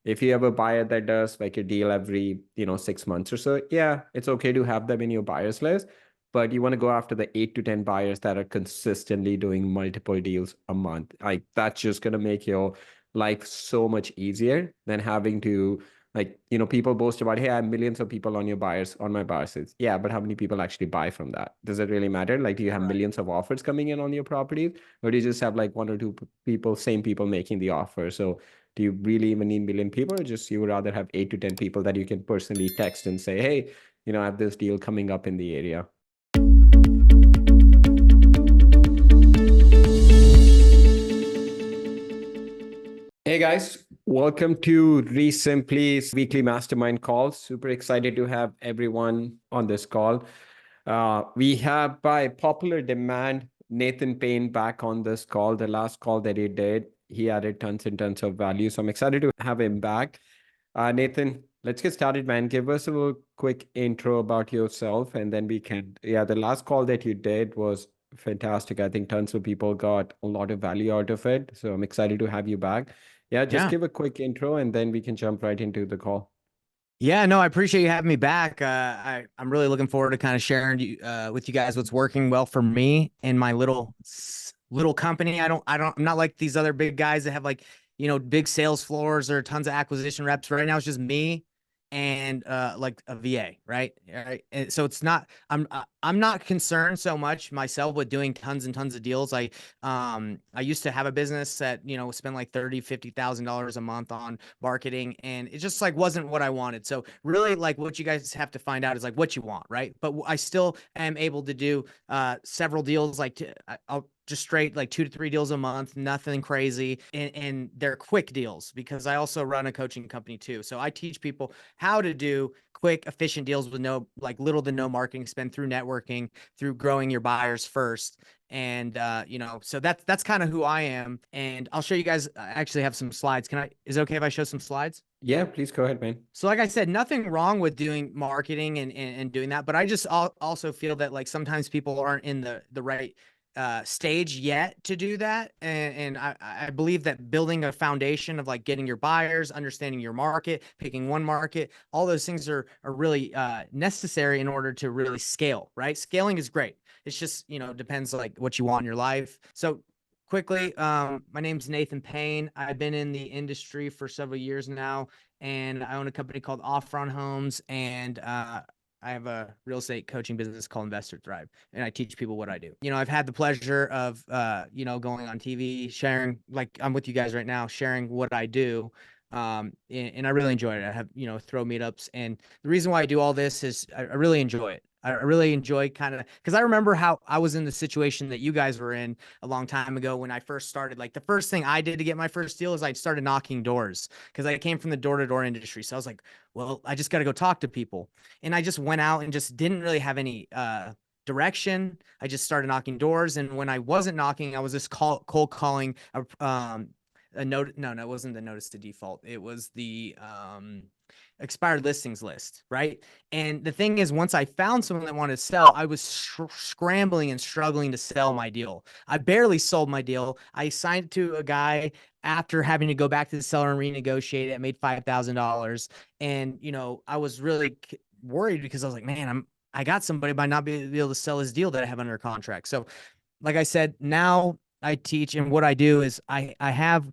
If you have a buyer that does like a deal every, 6 months or so, yeah, it's okay to have them in your buyers list. But you want to go after the 8 to 10 buyers that are consistently doing multiple deals a month. Like that's just gonna make your life so much easier than having to like, people boast about, hey, I have millions of people on your buyers, on my buyers list. Yeah, but how many people actually buy from that? Does it really matter? Like, do you have Right. millions of offers coming in on your properties, or do you just have like one or two people, same people making the offer? So do you really even need million people, or just you would rather have 8 to 10 people that you can personally text and say, hey, I have this deal coming up in the area? Hey guys, welcome to REsimpli's weekly mastermind call. Super excited to have everyone on this call. We have, by popular demand, Nathan Payne back on this call. The last call that he did, he added tons and tons of value. So I'm excited to have him back. Nathan, let's get started, man. Give us a little quick intro about yourself, and then we can. Yeah, the last call that you did was fantastic. I think tons of people got a lot of value out of it. So I'm excited to have you back. Yeah, just Yeah. give a quick intro, and then we can jump right into the call. Yeah, no, I appreciate you having me back. I'm really looking forward to kind of sharing with you guys what's working well for me and my little company. I'm not like these other big guys that have like, big sales floors or tons of acquisition reps. Right now, it's just me and like a VA, right? Right. And so it's not, I'm not concerned so much myself with doing tons and tons of deals. I used to have a business that, spend like $50,000 a month on marketing, and it just like wasn't what I wanted. So really, like, what you guys have to find out is like what you want, right? But I still am able to do several deals, like I'll just straight like 2 to 3 deals a month, nothing crazy. And they're quick deals because I also run a coaching company too. So I teach people how to do quick, efficient deals with like little to no marketing spend through networking, through growing your buyers first. And so that's kind of who I am. And I'll show you guys. I actually have some slides. Is it okay if I show some slides? Yeah, please go ahead, man. So like I said, nothing wrong with doing marketing and doing that, but I just also feel that like sometimes people aren't in the right stage yet to do that. And I believe that building a foundation of like getting your buyers, understanding your market, picking one market, all those things are really necessary in order to really scale, right? Scaling is great. It's just, depends like what you want in your life. So quickly, my name's Nathan Payne. I've been in the industry for several years now, and I own a company called Off-Front Homes, and I have a real estate coaching business called Investor Thrive, and I teach people what I do. I've had the pleasure of, going on TV, sharing, like I'm with you guys right now, sharing what I do. And I really enjoy it. I have, throw meetups. And the reason why I do all this is I really enjoy it. I really enjoy kind of, because I remember how I was in the situation that you guys were in a long time ago when I first started. Like the first thing I did to get my first deal is I started knocking doors because I came from the door-to-door industry. So I was like, well, I just got to go talk to people. And I just went out and just didn't really have any direction. I just started knocking doors. And when I wasn't knocking, I was just cold calling a note. No, it wasn't the notice to default. It was the expired listings list, right? And the thing is, once I found someone that wanted to sell, I was scrambling and struggling to sell my deal. I barely sold my deal. I signed it to a guy after having to go back to the seller and renegotiate it. I made $5,000, and I was really worried because I was like, man, I got somebody by not being able to sell his deal that I have under contract. So, like I said, now I teach, and what I do is I have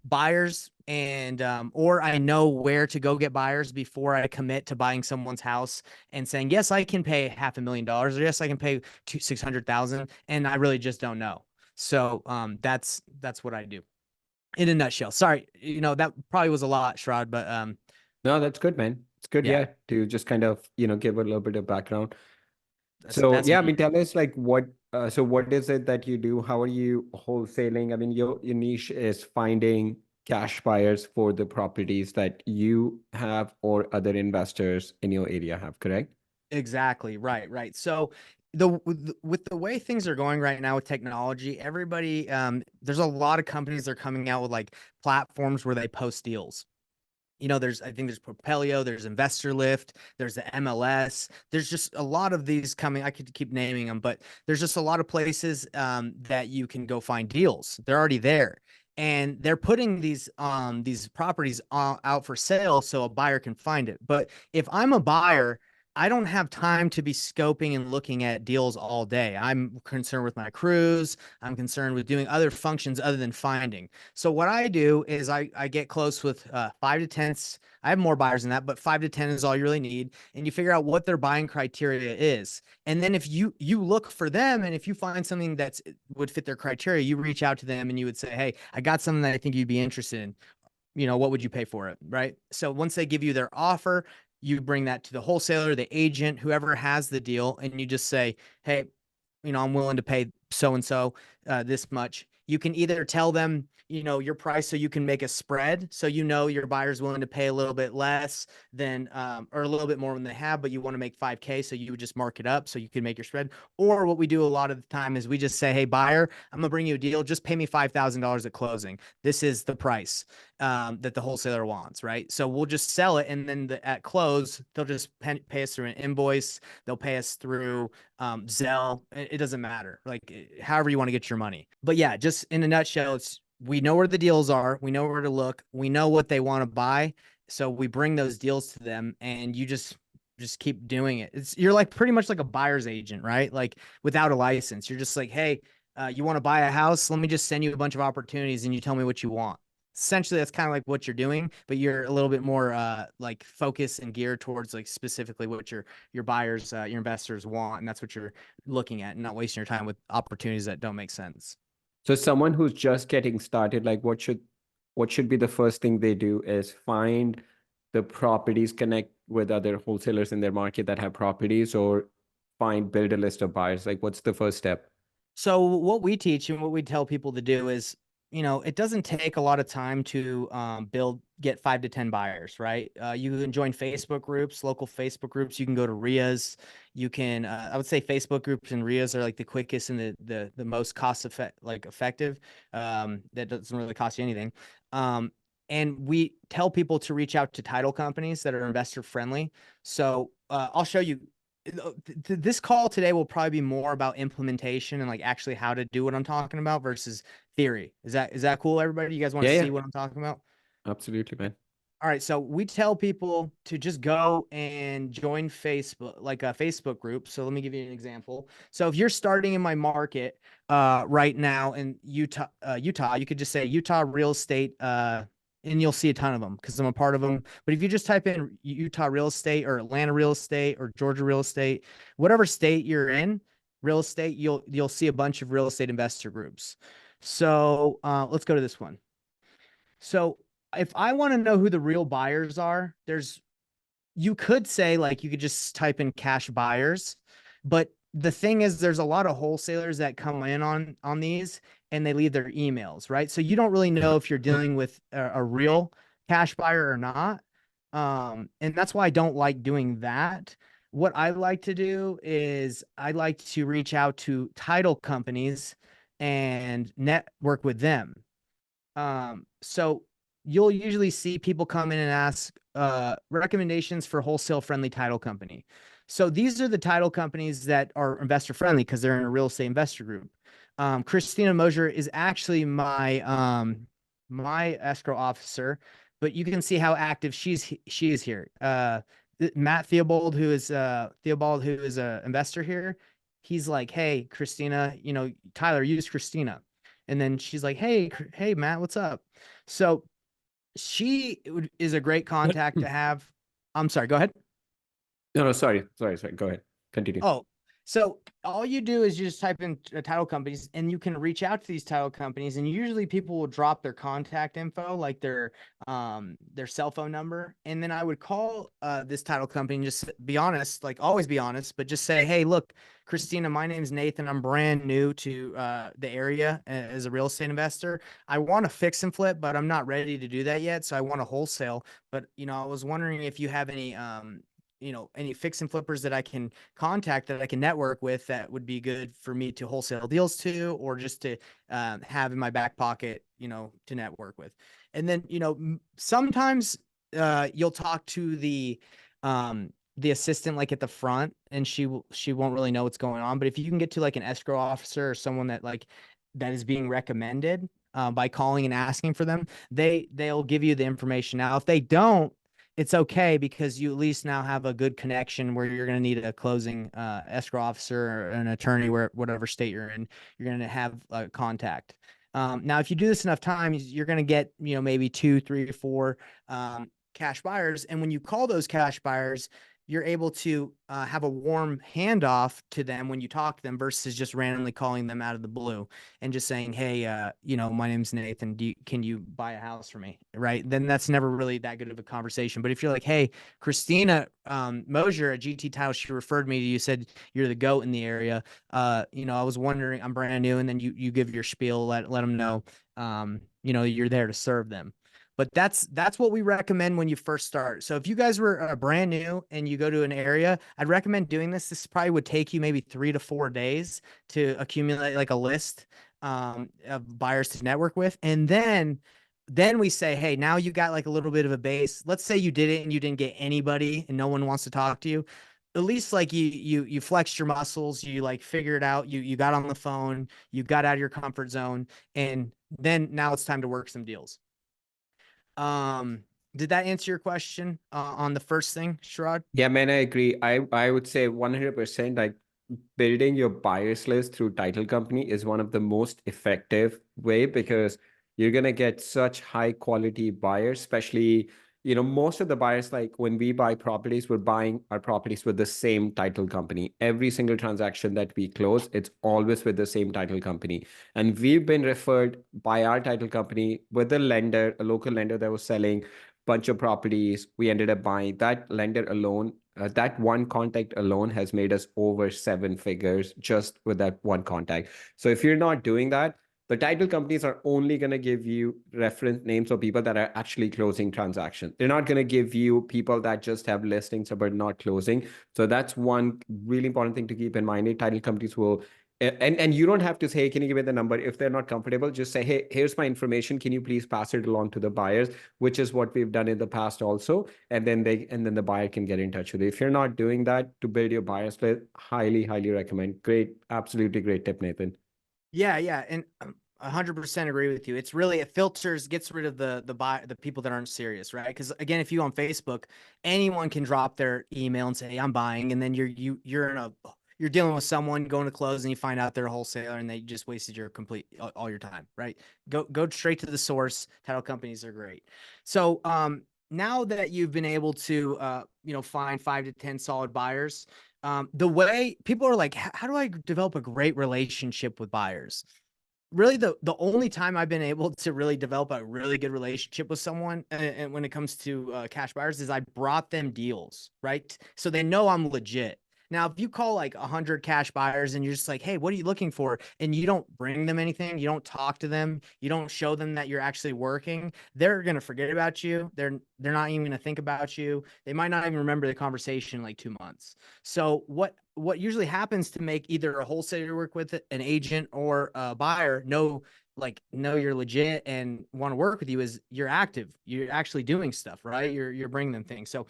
buyers, and or I know where to go get buyers before I commit to buying someone's house and saying, yes, I can pay $500,000, or yes, I can pay 600,000, and I really just don't know. So that's what I do in a nutshell. Sorry, that probably was a lot, Shrad, but No, that's good, man. It's good, yeah, yeah, to just kind of, give a little bit of background. that's So that's yeah, I mean, me. tell us like so what is it that you do? How are you wholesaling? I mean, your niche is finding cash buyers for the properties that you have or other investors in your area have, correct? Exactly. Right. So with the way things are going right now with technology, everybody, there's a lot of companies that are coming out with like platforms where they post deals. I think there's Propelio, there's Investor Lift, there's the MLS. There's just a lot of these coming. I could keep naming them, but there's just a lot of places that you can go find deals. They're already there. and they're putting these properties out for sale so a buyer can find it. But if I'm a buyer, I don't have time to be scoping and looking at deals all day. I'm concerned with my crews. I'm concerned with doing other functions other than finding. So what I do is I get close with 5 to 10. I have more buyers than that, but 5 to 10 is all you really need. And you figure out what their buying criteria is. And then if you look for them, and if you find something that's would fit their criteria, you reach out to them and you would say, hey, I got something that I think you'd be interested in. What would you pay for it? Right. So once they give you their offer, you bring that to the wholesaler, the agent, whoever has the deal, and you just say, hey, I'm willing to pay so and so this much. You can either tell them, your price so you can make a spread. So, your buyer's willing to pay a little bit less than, or a little bit more than they have, but you want to make 5K. So you would just mark it up so you can make your spread. Or what we do a lot of the time is we just say, hey, buyer, I'm going to bring you a deal. Just pay me $5,000 at closing. This is the price that the wholesaler wants, right? So we'll just sell it. And then at close, they'll just pay us through an invoice. They'll pay us through Zelle. It doesn't matter, like however you want to get your money. But yeah, just in a nutshell, we know where the deals are, we know where to look, we know what they want to buy, so we bring those deals to them, and you just keep doing it. You're like pretty much like a buyer's agent, right? Like without a license, you're just like, hey, you want to buy a house? Let me just send you a bunch of opportunities, and you tell me what you want. Essentially, that's kind of like what you're doing, but you're a little bit more like focused and geared towards like specifically what your buyers, your investors want, and that's what you're looking at, and not wasting your time with opportunities that don't make sense. So someone who's just getting started, like what should be the first thing they do is find the properties, connect with other wholesalers in their market that have properties, or build a list of buyers. Like what's the first step? So what we teach and what we tell people to do is, it doesn't take a lot of time to get 5 to 10 buyers, right? You can join Facebook groups, local Facebook groups. You can go to REIAs. You can, I would say Facebook groups and REIAs are like the quickest and the most effective. That doesn't really cost you anything. And we tell people to reach out to title companies that are investor friendly. So I'll show you. This call today will probably be more about implementation and like actually how to do what I'm talking about versus theory. Is that cool, everybody? You guys want Yeah, to yeah, see what I'm talking about? absolutely, man. All right, so we tell people to just go and join Facebook, like a Facebook group. So let me give you an example. So if you're starting in my market right now in Utah, you could just say Utah real estate, and you'll see a ton of them because I'm a part of them. But if you just type in Utah real estate or Atlanta real estate or Georgia real estate, whatever state you're in, real estate, you'll see a bunch of real estate investor groups. So let's go to this one. So if I want to know who the real buyers are, you could say like you could just type in cash buyers, but the thing is there's a lot of wholesalers that come in on these and they leave their emails, right? So you don't really know if you're dealing with a real cash buyer or not. And that's why I don't like doing that. What I like to do is I like to reach out to title companies and network with them. So you'll usually see people come in and ask recommendations for wholesale friendly title company. So these are the title companies that are investor friendly because they're in a real estate investor group. Christina Mosier is actually my escrow officer, but you can see how active she is here. Matt Theobald, who is a investor here, he's like, hey, Christina, Tyler, use Christina. And then she's like, hey, Matt, what's up? So she is a great contact to have. I'm sorry, go ahead. No, no, sorry. Go ahead. Continue. Oh, so all you do is you just type in title companies and you can reach out to these title companies, and usually people will drop their contact info, like their cell phone number. And then I would call this title company and just be honest, like always be honest, but just say, hey, look, Christina, my name's Nathan. I'm brand new to the area as a real estate investor. I want to fix and flip, but I'm not ready to do that yet. So I want to wholesale. But I was wondering if you have any fix and flippers that I can contact, that I can network with, that would be good for me to wholesale deals to, or just to have in my back pocket, to network with. And then, sometimes you'll talk to the assistant like at the front, and she won't really know what's going on. But if you can get to like an escrow officer or someone that is being recommended, by calling and asking for them, they'll give you the information. Now, if they don't, it's okay, because you at least now have a good connection where you're going to need a closing escrow officer or an attorney, where whatever state you're in, you're going to have contact. Now, if you do this enough times, you're going to get, maybe 2, 3, or 4 cash buyers. And when you call those cash buyers, you're able to have a warm handoff to them when you talk to them, versus just randomly calling them out of the blue and just saying, hey, my name's Nathan. Can you buy a house for me? Right. Then that's never really that good of a conversation. But if you're like, hey, Christina Mosier at GT Title, she referred me to you, said you're the GOAT in the area. I was wondering, I'm brand new. And then you give your spiel, let them know, you're there to serve them. But that's what we recommend when you first start. So if you guys were brand new and you go to an area, I'd recommend doing this. This probably would take you maybe 3 to 4 days to accumulate like a list of buyers to network with. And then we say, hey, now you got like a little bit of a base. Let's say you did it and you didn't get anybody and no one wants to talk to you. At least like you flexed your muscles, you like figure it out. You got on the phone, you got out of your comfort zone, and then now it's time to work some deals. Did that answer your question on the first thing, Sherrod? Yeah, man, I agree. I would say 100%, like building your buyers list through title company is one of the most effective way, because you're going to get such high quality buyers, especially, most of the buyers, like when we buy properties, we're buying our properties with the same title company. Every single transaction that we close, it's always with the same title company. And we've been referred by our title company with a lender, a local lender that was selling bunch of properties. We ended up buying that lender alone. That one contact alone has made us over 7 figures just with that one contact. So if you're not doing that, the title companies are only going to give you reference names of people that are actually closing transactions. They're not going to give you people that just have listings but not closing. So that's one really important thing to keep in mind. Title companies will, and you don't have to say, hey, can you give me the number? If they're not comfortable, just say, hey, here's my information. Can you please pass it along to the buyers? Which is what we've done in the past also. And then the buyer can get in touch with you. If you're not doing that to build your buyers list, highly, highly recommend. Great, absolutely great tip, Nathan. Yeah. And 100% agree with you. It's really, it filters, gets rid of the people that aren't serious, right? Because again, if you on Facebook, anyone can drop their email and say, hey, I'm buying, and then you're dealing with someone going to close and you find out they're a wholesaler and they just wasted your all your time, right? Go straight to the source. Title companies are great. So now that you've been able to find 5 to 10 solid buyers, the way people are like, how do I develop a great relationship with buyers? Really, the only time I've been able to really develop a really good relationship with someone, and when it comes to cash buyers, is I brought them deals, right? So they know I'm legit. Now, if you call like 100 cash buyers and you're just like, hey, what are you looking for? And you don't bring them anything, you don't talk to them, you don't show them that you're actually working, they're going to forget about you. They're not even going to think about you. They might not even remember the conversation in like 2 months. So what usually happens to make either a wholesaler work with it, an agent, or a buyer know you're legit and want to work with you is you're active. You're actually doing stuff, right? You're bringing them things. So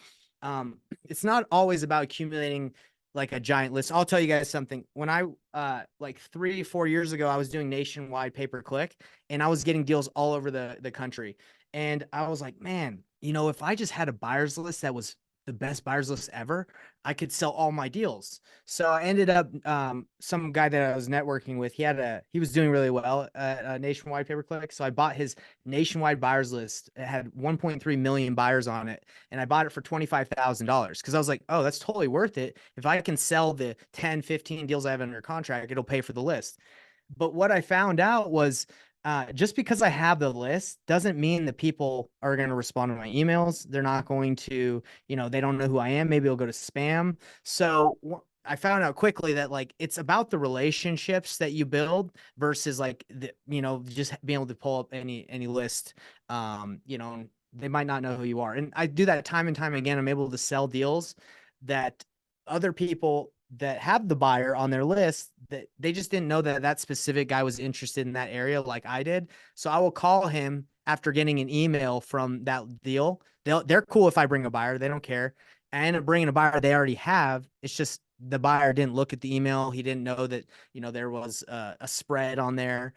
it's not always about accumulating like a giant list. I'll tell you guys something. When I like 3-4 years ago, I was doing nationwide pay-per-click and I was getting deals all over the country. And I was like, man, if I just had a buyer's list that was the best buyer's list ever, I could sell all my deals. So I ended up, some guy that I was networking with, he was doing really well at nationwide pay-per-click. So I bought his nationwide buyers list. It had 1.3 million buyers on it. And I bought it for $25,000 because I was like, oh, that's totally worth it. If I can sell the 10, 15 deals I have under contract, it'll pay for the list. But what I found out was, just because I have the list doesn't mean that people are going to respond to my emails. They're not going to, they don't know who I am. Maybe it'll go to spam. So I found out quickly that like, it's about the relationships that you build versus like, just being able to pull up any list. They might not know who you are. And I do that time and time again. I'm able to sell deals that other people that have the buyer on their list, that they just didn't know that specific guy was interested in that area like I did. So I will call him after getting an email from that deal. They're cool if I bring a buyer. They don't care. I end up bringing a buyer they already have. It's just the buyer didn't look at the email. He didn't know that, there was a spread on there,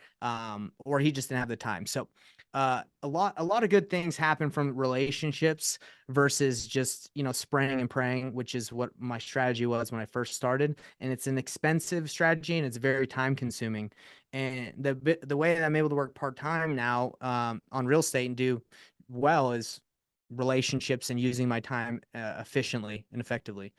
or he just didn't have the time. So a lot of good things happen from relationships versus just, spraying and praying, which is what my strategy was when I first started. And it's an expensive strategy and it's very time consuming. And the way that I'm able to work part-time now, on real estate and do well is relationships and using my time efficiently and effectively.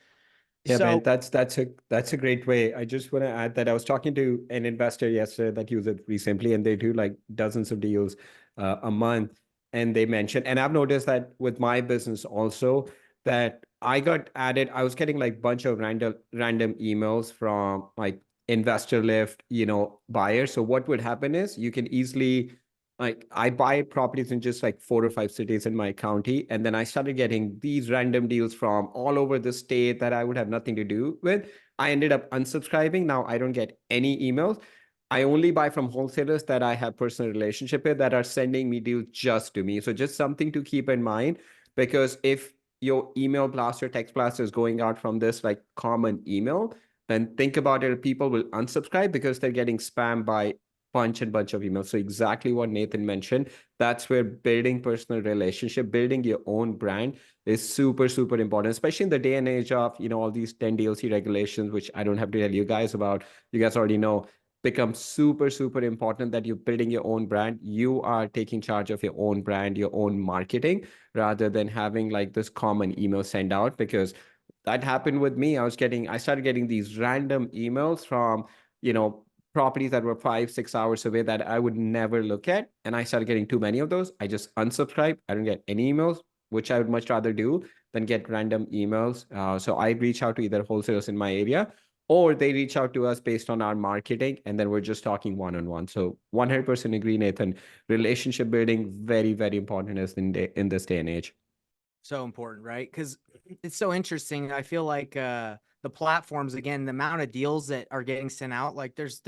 Yeah, man, So that's a great way. I just want to add that I was talking to an investor yesterday that uses it recently, and they do like dozens of deals a month. And they mentioned, and I've noticed that with my business also, that I got added. I was getting like bunch of random emails from like investor lift, buyers. So what would happen is you can easily like I buy properties in just like 4 or 5 cities in my county, and then I started getting these random deals from all over the state that I would have nothing to do with. I ended up unsubscribing. Now I don't get any emails. I only buy from wholesalers that I have personal relationship with that are sending me deals just to me. So just something to keep in mind, because if your email blast or text blast is going out from this like common email, then think about it. People will unsubscribe because they're getting spammed by bunch of emails. So exactly what Nathan mentioned, that's where building personal relationship, building your own brand is super, super important, especially in the day and age of, all these 10 DLC regulations, which I don't have to tell you guys about. You guys already know, becomes super, super important that you're building your own brand. You are taking charge of your own brand, your own marketing, rather than having like this common email sent out, because that happened with me. I started getting these random emails from, you know, properties that were 5, 6 hours away that I would never look at. And I started getting too many of those. I just unsubscribe. I don't get any emails, which I would much rather do than get random emails. So I reach out to either wholesalers in my area, or they reach out to us based on our marketing, and then we're just talking one-on-one. So 100% agree, Nathan. Relationship building, very, very important in this day and age. so important, right? Because it's so interesting. I feel like the platforms, again, the amount of deals that are getting sent out, like there's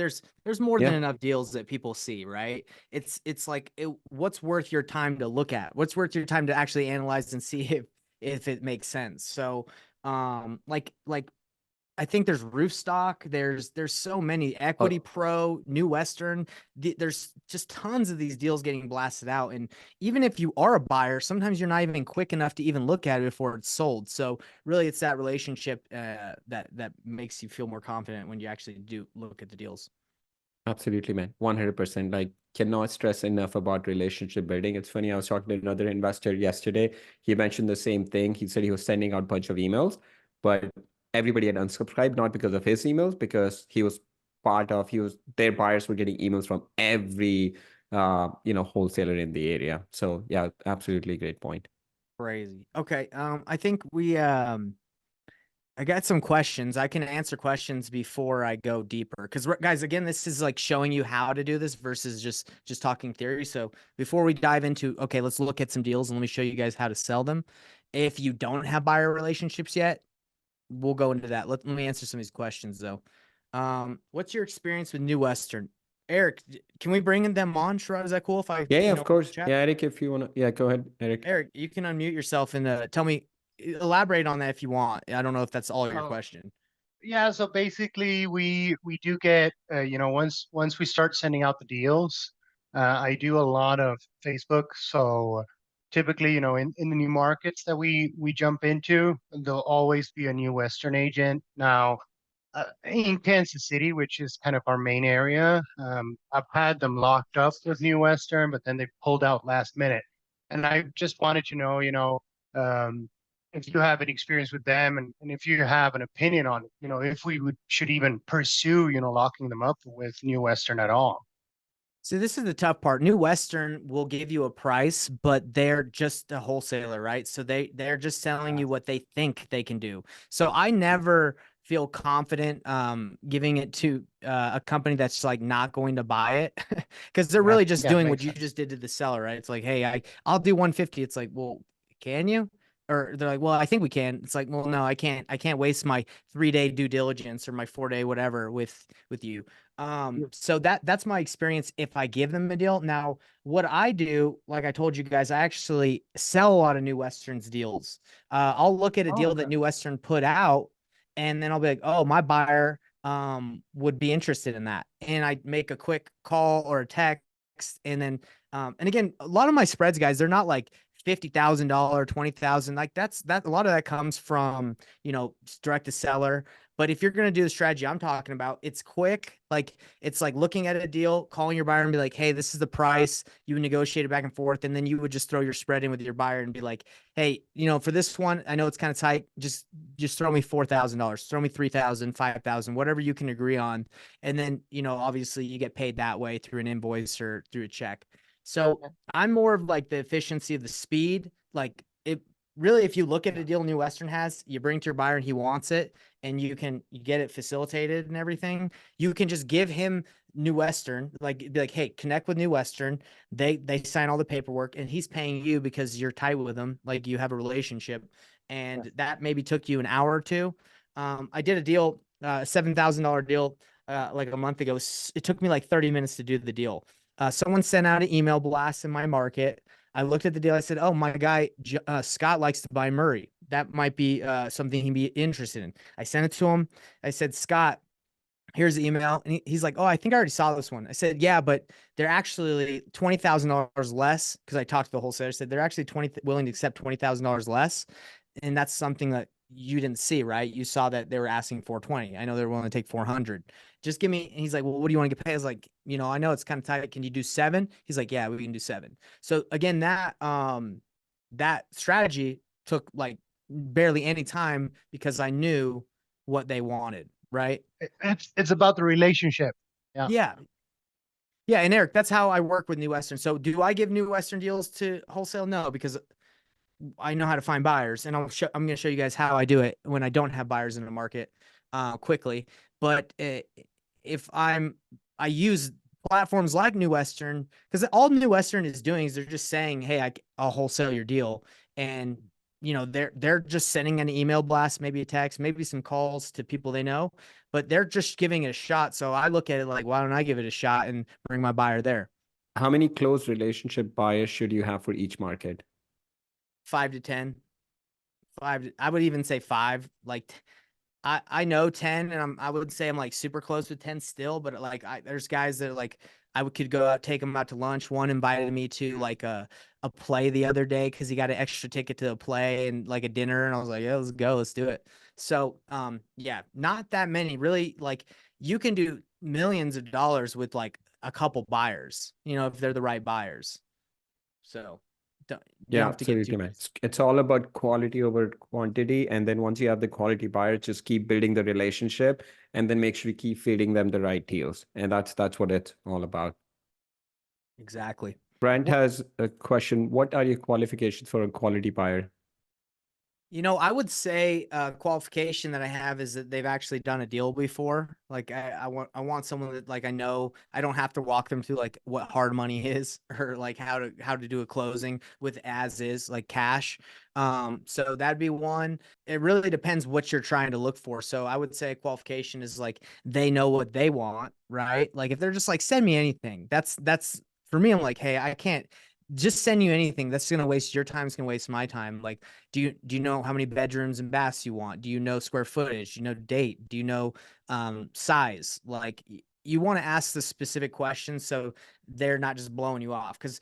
more than Yeah. enough deals that people see, right? It's like what's worth your time to look at? What's worth your time to actually analyze and see if it makes sense? So like I think there's Roof Stock. There's so many Equity Oh, Pro, New Western. There's just tons of these deals getting blasted out. And even if you are a buyer, sometimes you're not even quick enough to even look at it before it's sold. So really, it's that relationship that makes you feel more confident when you actually do look at the deals. absolutely, man. 100%. Like, cannot stress enough about relationship building. It's funny. I was talking to another investor yesterday. He mentioned the same thing. He said he was sending out a bunch of emails, but everybody had unsubscribed, not because of his emails, because their buyers were getting emails from every, wholesaler in the area. So yeah, absolutely great point. Crazy. Okay. I think I got some questions. I can answer questions before I go deeper. Because guys, again, this is like showing you how to do this versus just talking theory. So before we dive into, okay, let's look at some deals and let me show you guys how to sell them. If you don't have buyer relationships yet, we'll go into that. Let me answer some of these questions though. What's your experience with New Western? Eric, can we bring them on? Sure, is that cool if I, Yeah, yeah, of course. chat? Yeah, Eric, if you want to, yeah, go ahead, Eric. Eric, you can unmute yourself and tell me, elaborate on that if you want. I don't know if that's all your Oh, question. yeah. So basically, we do get once we start sending out the deals, I do a lot of Facebook. So typically, in the new markets that we jump into, there'll always be a new Western agent. Now, in Kansas City, which is kind of our main area, I've had them locked up with New Western, but then they pulled out last minute. And I just wanted to know, um, if you have any experience with them, and if you have an opinion on it, if we should even pursue, locking them up with New Western at all. So this is the tough part. New Western will give you a price, but they're just a wholesaler, right? So they're just selling Yeah. you what they think they can do. So I never feel confident giving it to a company that's like not going to buy it because they're Yeah. really just Yeah. doing what Makes you sense. just did to the seller, right? It's like, hey, I'll do 150. It's like, well, can you? Or they're like, well, I think we can. It's like, well, no, I can't. I can't waste my 3-day due diligence or my 4-day whatever with you. So that's my experience if I give them a deal. Now, what I do, like I told you guys, I actually sell a lot of New Westerns deals. I'll look at a Oh, deal that okay. New Western put out and then I'll be like, oh, my buyer would be interested in that, and I make a quick call or a text, and then and again, a lot of my spreads, guys, they're not like $50,000, 20,000. Like that. A lot of that comes from, direct to seller. But if you're going to do the strategy I'm talking about, it's quick. Like it's like looking at a deal, calling your buyer and be like, hey, this is the price. You would negotiate it back and forth. And then you would just throw your spread in with your buyer and be like, hey, for this one, I know it's kind of tight. Just throw me $4,000, throw me 3,000, 5,000, whatever you can agree on. And then, obviously you get paid that way through an invoice or through a check. So I'm more of like the efficiency of the speed. Like it really, if you look at a deal New Western has, you bring to your buyer and he wants it, and you get it facilitated and everything. You can just give him New Western, like be like, hey, connect with New Western. They sign all the paperwork, and he's paying you because you're tight with him, like you have a relationship, and that maybe took you an hour or two. I did a deal, $7,000 deal, like a month ago. It took me like 30 minutes to do the deal. Someone sent out an email blast in my market. I looked at the deal. I said, oh, my guy, Scott likes to buy Murray. That might be something he'd be interested in. I sent it to him. I said, Scott, here's the email. And he's like, oh, I think I already saw this one. I said, yeah, but they're actually $20,000 less, because I talked to the wholesaler. I said, they're actually willing to accept $20,000 less. And that's something that you didn't see, right? You saw that they were asking 420. I know they're willing to take 400. Just give me. And he's like, well, what do you want to get paid? I was like, I know it's kind of tight. Can you do 7? He's like, yeah, we can do 7. So again, that strategy took like barely any time, because I knew what they wanted, right? It's about the relationship. Yeah. Yeah. Yeah. And Eric, that's how I work with New Western. So do I give New Western deals to wholesale? No, because I know how to find buyers, and I'm going to show you guys how I do it when I don't have buyers in the market quickly. But if I use platforms like New Western, because all New Western is doing is they're just saying, hey, I'll wholesale your deal. And, they're just sending an email blast, maybe a text, maybe some calls to people they know, but they're just giving it a shot. So I look at it like, why don't I give it a shot and bring my buyer there? How many close relationship buyers should you have for each market? 5 to 10. I would even say 5. Like I know 10, and I would say I'm like super close with 10 still, but like there's guys that like could go out, take them out to lunch. One invited me to like a play the other day because he got an extra ticket to a play and like a dinner, and I was like, yeah, let's go, let's do it. So yeah, not that many really. Like you can do millions of dollars with like a couple buyers, if they're the right buyers. So you Yeah, don't have to get absolutely, too. man. It's all about quality over quantity. And then once you have the quality buyer, just keep building the relationship, and then make sure you keep feeding them the right deals. And that's what it's all about. Exactly. Brent What has a question. What are your qualifications for a quality buyer? I would say a qualification that I have is that they've actually done a deal before. Like I want someone that like I know I don't have to walk them through like what hard money is or like how to do a closing with as is like cash. So that'd be one. It really depends what you're trying to look for. So I would say a qualification is like they know what they want, right? Like if they're just like send me anything, that's for me. I'm like, hey, I can't just send you anything. That's gonna waste your time. It's gonna waste my time. Like do you know how many bedrooms and baths you want? Do you know square footage? Do you know date? Do you know size? Like you want to ask the specific questions so they're not just blowing you off. Because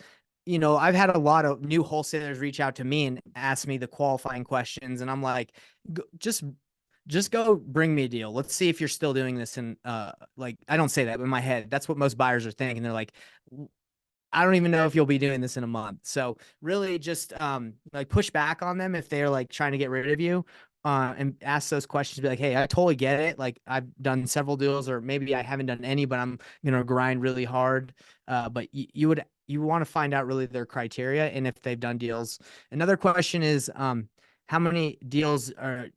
I've had a lot of new wholesalers reach out to me and ask me the qualifying questions, and I'm like, just go bring me a deal. Let's see if you're still doing this. And like I don't say that, but in my head, that's what most buyers are thinking. They're like, I don't even know if you'll be doing this in a month. So really just like push back on them if they're like trying to get rid of you, and ask those questions. Be like, hey, I totally get it. Like I've done several deals, or maybe I haven't done any, but I'm gonna grind really hard. But you want to find out really their criteria and if they've done deals. Another question is how many deals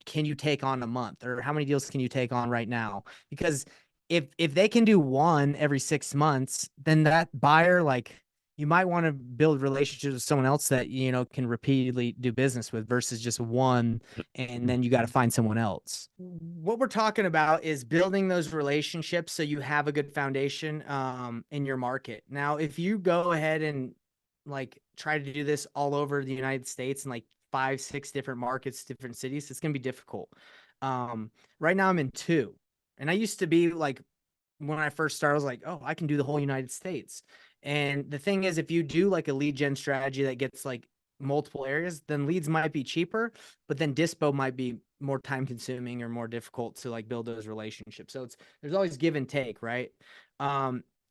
can you take on a month, or how many deals can you take on right now? Because if they can do one every 6 months, then that buyer, like you might want to build relationships with someone else that can repeatedly do business with versus just one, and then you got to find someone else. What we're talking about is building those relationships so you have a good foundation in your market. Now, if you go ahead and like try to do this all over the United States and like 5, 6 different markets, different cities, it's going to be difficult. Right now I'm in 2. And I used to be like, when I first started, I was like, oh, I can do the whole United States. And the thing is, if you do like a lead gen strategy that gets like multiple areas, then leads might be cheaper, but then dispo might be more time consuming or more difficult to like build those relationships. So there's always give and take, right?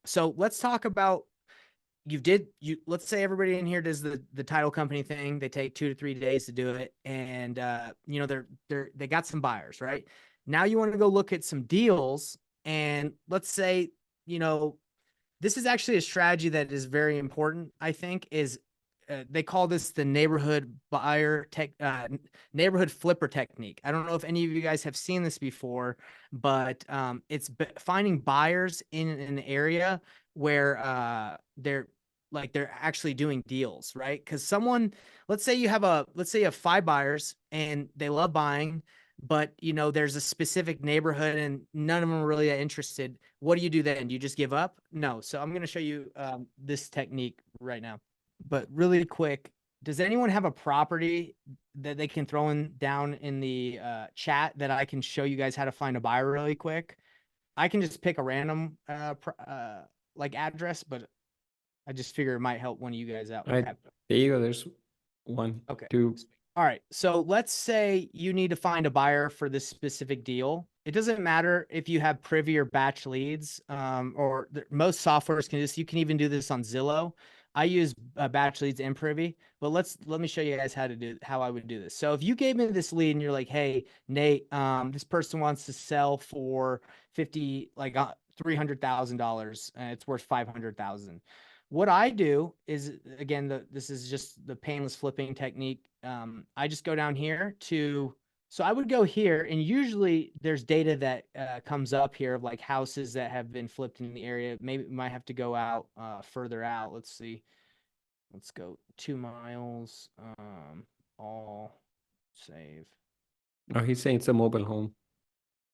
So let's talk about, let's say everybody in here does the title company thing. They take 2 to 3 days to do it. And, they got some buyers, right? Now you want to go look at some deals. And let's say, this is actually a strategy that is very important, I think, is they call this the neighborhood neighborhood flipper technique. I don't know if any of you guys have seen this before, but it's finding buyers in an area where they're actually doing deals, right? Because let's say you have 5 buyers and they love buying, but there's a specific neighborhood and none of them are really interested. What do you do then? Do you just give up? No. So I'm going to show you this technique right now. But really quick, does anyone have a property that they can throw down in the chat that I can show you guys how to find a buyer really quick? I can just pick a random address, but I just figure it might help one of you guys out. There you go. There's 1, okay. 2. All right. So let's say you need to find a buyer for this specific deal. It doesn't matter if you have privy or batch leads, most softwares can do this. You can even do this on Zillow. I use batch leads and privy, but let me show you guys how I would do this. So if you gave me this lead and you're like, hey, Nate, this person wants to sell for $300,000 and it's worth 500,000. What I do is, again, this is just the painless flipping technique. I just go down here so I would go here, and usually there's data that comes up here of like houses that have been flipped in the area. Maybe we might have to go out further out. Let's see. Let's go 2 miles. All save. Oh, he's saying it's a mobile home.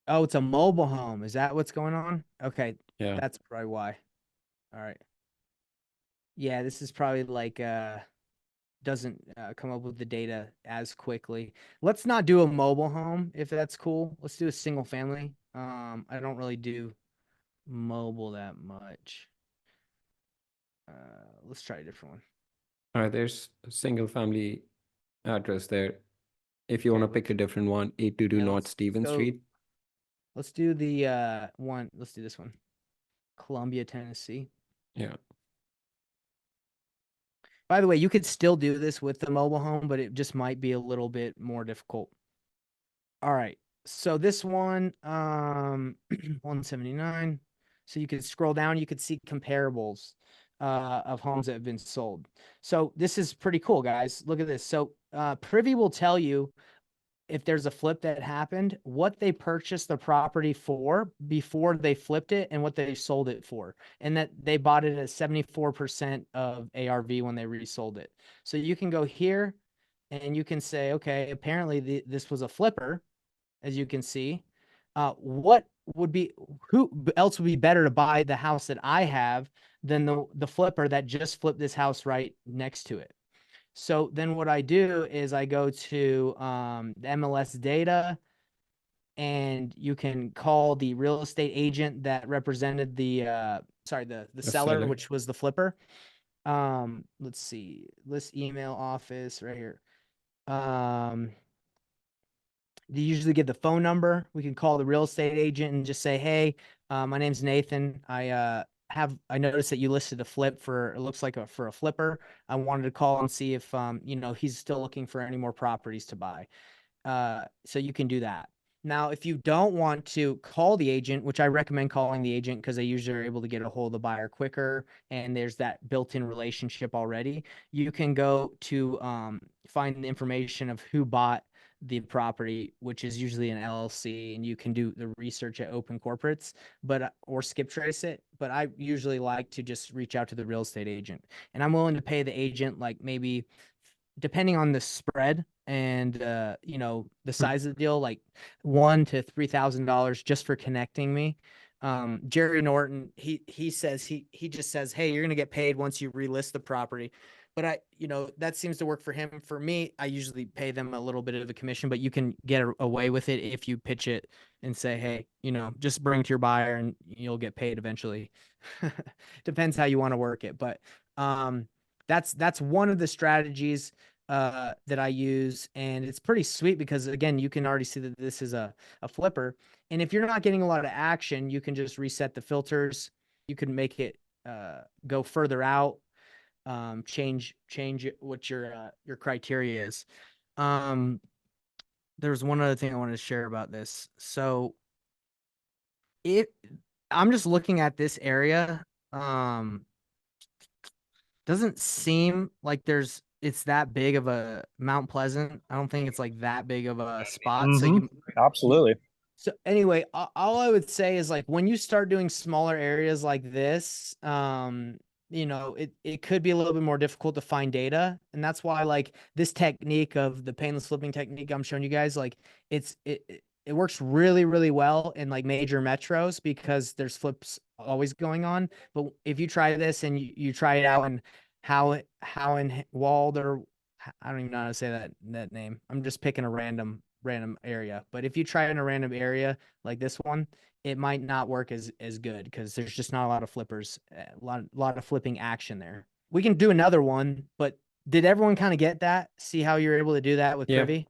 Oh, it's a mobile home. Is that what's going on? Okay. Yeah. That's probably why. All right. Yeah, this is probably doesn't come up with the data as quickly. Let's not do a mobile home if that's cool. Let's do a single family. I don't really do mobile that much. Let's try a different one. All right, there's a single family address there. If you want to pick a different one, 822 North Stevens Street. Let's do the one. Let's do this one. Columbia, Tennessee. Yeah. By the way, you could still do this with the mobile home, but it just might be a little bit more difficult. All right. So this one, 179. So you could scroll down, you could see comparables of homes that have been sold. So this is pretty cool, guys. Look at this. So Privy will tell you if there's a flip that happened, what they purchased the property for before they flipped it and what they sold it for. And that they bought it at 74% of ARV when they resold it. So you can go here and you can say, okay, apparently this was a flipper, as you can see. Who else would be better to buy the house that I have than the flipper that just flipped this house right next to it? So then what I do is I go to the MLS data, and you can call the real estate agent that represented the seller, which was the flipper. Let's see, list email office right here. They usually give the phone number. We can call the real estate agent and just say, hey, my name's Nathan. I noticed that you listed a flip it looks like for a flipper. I wanted to call and see if, he's still looking for any more properties to buy. So you can do that. Now, if you don't want to call the agent, which I recommend calling the agent because they usually are able to get a hold of the buyer quicker and there's that built-in relationship already, you can go to find the information of who bought the property, which is usually an LLC, and you can do the research at Open Corporates, or skip trace it. But I usually like to just reach out to the real estate agent, and I'm willing to pay the agent like maybe, depending on the spread and the size of the deal, like $1,000 to $3,000 just for connecting me. Jerry Norton, he says he just says, hey, you're gonna get paid once you relist the property. but that seems to work for him. For me, I usually pay them a little bit of a commission, but you can get away with it if you pitch it and say, hey, just bring it to your buyer and you'll get paid eventually. Depends how you want to work it. But that's one of the strategies that I use. And it's pretty sweet because, again, you can already see that this is a flipper. And if you're not getting a lot of action, you can just reset the filters. You can make it go further out, change what your criteria is. There's one other thing I wanted to share about this. So I'm just looking at this area. Doesn't seem like it's that big of a Mount Pleasant. I don't think it's like that big of a spot. So Absolutely. so anyway, all I would say is, like, when you start doing smaller areas like this, it could be a little bit more difficult to find data. And that's why, like, this technique of the painless flipping technique I'm showing you guys, like, it works really, really well in like major metros because there's flips always going on. But if you try this and you try it out in how in Wald, or I don't even know how to say that name. I'm just picking a random area. But if you try in a random area like this one, it might not work as good because there's just not a lot of flippers, a lot of flipping action there. We can do another one, but did everyone kind of get that? See how you're able to do that with Privy?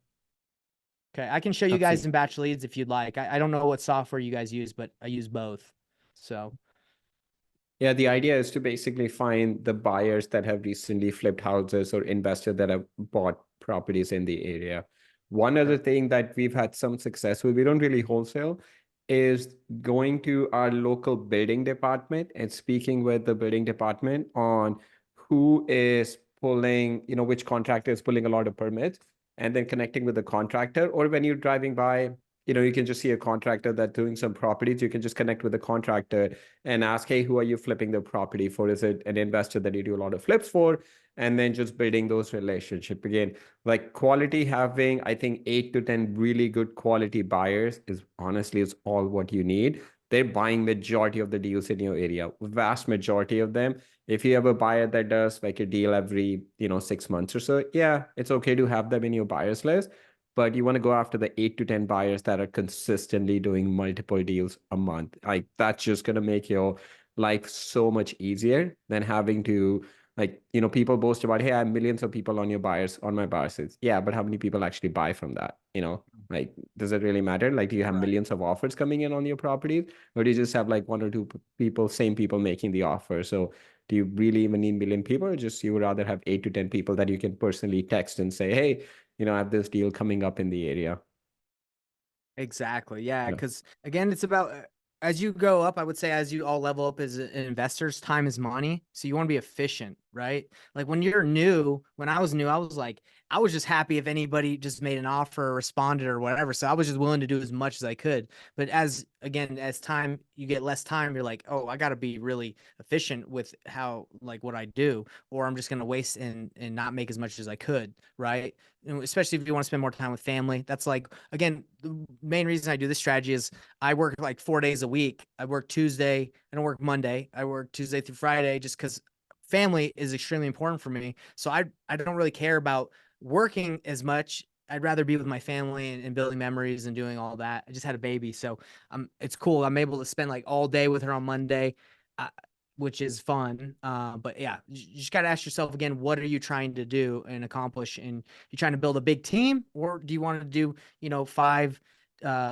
Okay, I can show you guys in batch leads if you'd like. I don't know what software you guys use, but I use both. So yeah, the idea is to basically find the buyers that have recently flipped houses or investors that have bought properties in the area. One other thing that we've had some success with, we don't really wholesale, is going to our local building department and speaking with the building department on who is pulling, which contractor is pulling a lot of permits, and then connecting with the contractor. Or when you're driving by, you can just see a contractor that's doing some properties. You can just connect with the contractor and ask, hey, who are you flipping the property for? Is it an investor that you do a lot of flips for? And then just building those relationships. Again, like quality, having, I think, 8 to 10 really good quality buyers is all what you need. They're buying majority of the deals in your area, vast majority of them. If you have a buyer that does like a deal every, 6 months or so, yeah, it's okay to have them in your buyers list. But you want to go after the 8 to 10 buyers that are consistently doing multiple deals a month. Like, that's just going to make your life so much easier than having to, like, people boast about, hey, I have millions of people on my buyers list. Yeah, but how many people actually buy from that? Like, does it really matter? Like, do you have millions of offers coming in on your properties, or do you just have like 1 or 2 people, same people making the offer? So do you really even need million people, or just you would rather have 8 to 10 people that you can personally text and say, hey, I have this deal coming up in the area? exactly. Yeah. Because again, it's about, as you go up, I would say, as you all level up as investors, time is money. So you want to be efficient, right? Like when I was new, I was just happy if anybody just made an offer or responded or whatever. So I was just willing to do as much as I could. But as time, you get less time, you're like, oh, I got to be really efficient with what I do, or I'm just going to waste and not make as much as I could. Right. And especially if you want to spend more time with family. That's like, again, the main reason I do this strategy is I work like 4 days a week. I work Tuesday. I don't work Monday. I work Tuesday through Friday just because family is extremely important for me. So I don't really care about working as much. I'd rather be with my family and building memories and doing all that. I just had a baby, so it's cool. I'm able to spend like all day with her on Monday, which is fun. But yeah, you just got to ask yourself again, what are you trying to do and accomplish? And you trying to build a big team, or do you want to do, 5,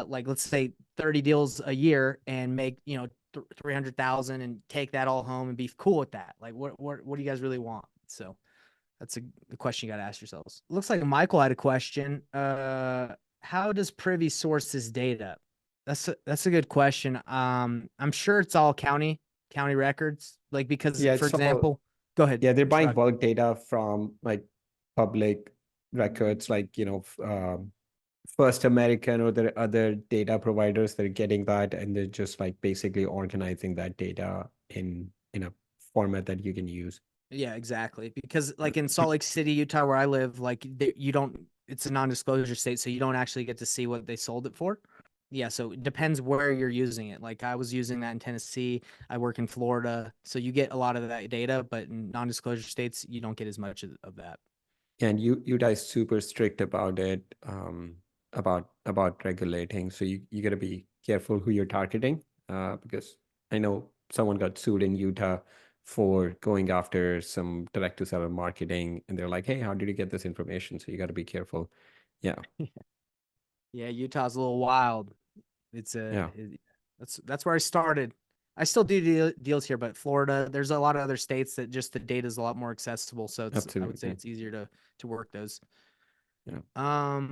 like let's say 30 deals a year and make, 300,000 and take that all home and be cool with that? Like what do you guys really want? So that's the question you got to ask yourselves. Looks like Michael had a question. How does Privy source his data? That's a good question. I'm sure it's all county records, like, because for example, go ahead. Yeah, they're buying Shrug. bulk data from like public records, like, First American or the other data providers. They're getting that, and they're just like basically organizing that data in a format that you can use. Yeah, exactly. Because like in Salt Lake City, Utah, where I live, like you don't, it's a non-disclosure state, so you don't actually get to see what they sold it for. Yeah, so it depends where you're using it. Like I was using that in Tennessee. I work in Florida, so you get a lot of that data, but in non-disclosure states, you don't get as much of that. And you guys super strict about it, about regulating. So you got to be careful who you're targeting, because I know someone got sued in Utah for going after some direct to seller marketing, and they're like, "Hey, how did you get this information?" So you got to be careful. Yeah, Yeah, Utah's a little wild. It's yeah, that's where I started. I still do deals here, but Florida, there's a lot of other states that just the data is a lot more accessible. So I would say absolutely. it's easier to work those. Yeah.